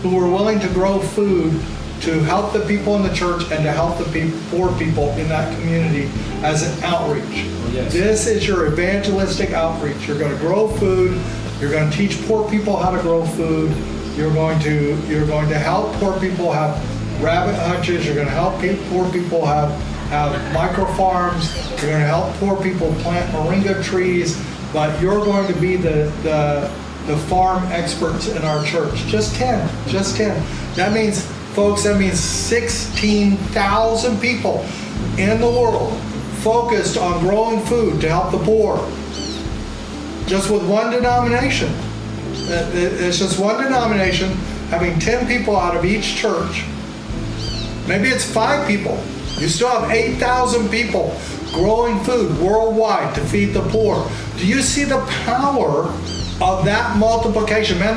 who were willing to grow food to help the people in the church and to help the poor people in that community as an outreach. Oh, yes. This is your evangelistic outreach. You're going to grow food. You're going to teach poor people how to grow food. You're going to help poor people have rabbit hutches. You're going to help poor people have micro farms. You're going to help poor people plant moringa trees. But you're going to be the farm experts in our church. Just 10. That means, folks, 16,000 people in the world focused on growing food to help the poor. Just with one denomination. It's just one denomination having 10 people out of each church. Maybe it's 5 people. You still have 8,000 people growing food worldwide to feed the poor. Do you see the power of that multiplication? Man,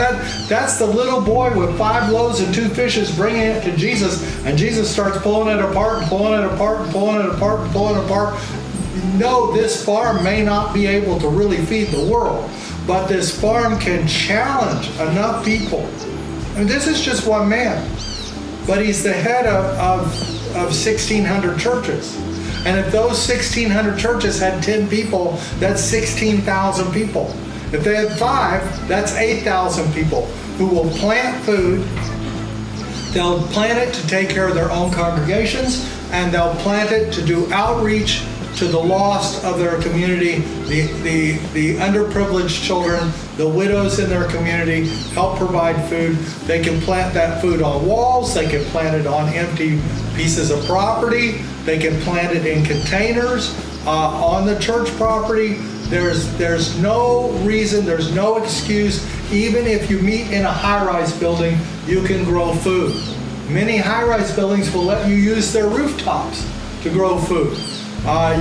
that's the little boy with 5 loaves and 2 fishes bringing it to Jesus, and Jesus starts pulling it apart and pulling it apart and pulling it apart and pulling it apart. No, this farm may not be able to really feed the world, but this farm can challenge enough people. I mean, this is just one man, but he's the head of 1,600 churches. And if those 1,600 churches had 10 people, that's 16,000 people. If they had 5, that's 8,000 people who will plant food. They'll plant it to take care of their own congregations, and they'll plant it to do outreach to the lost of their community, the underprivileged children, the widows in their community, help provide food. They can plant that food on walls. They can plant it on empty pieces of property. They can plant it in containers on the church property. There's no reason, there's no excuse. Even if you meet in a high-rise building, you can grow food. Many high-rise buildings will let you use their rooftops to grow food.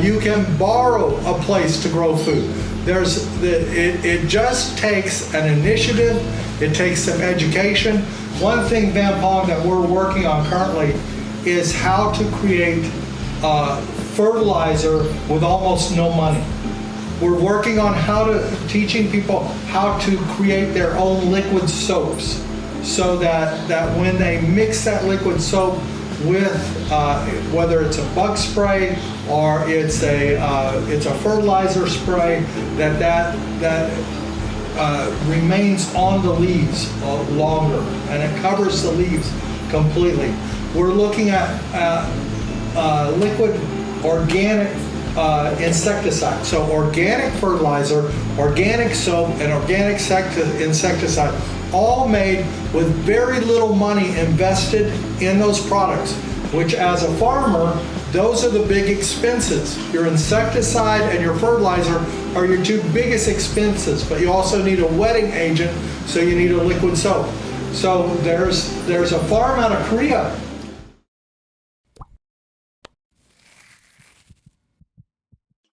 You can borrow a place to grow food. It just takes an initiative. It takes some education. One thing, Vangpong, that we're working on currently is how to create fertilizer with almost no money. We're working on teaching people how to create their own liquid soaps, so that when they mix that liquid soap with whether it's a bug spray or it's a fertilizer spray, that remains on the leaves longer, and it covers the leaves completely. We're looking at liquid organic insecticide. So organic fertilizer, organic soap, and organic insecticide, all made with very little money invested in those products, which as a farmer, those are the big expenses. Your insecticide and your fertilizer are your 2 biggest expenses, but you also need a wetting agent, so you need a liquid soap. So there's a farm out of Korea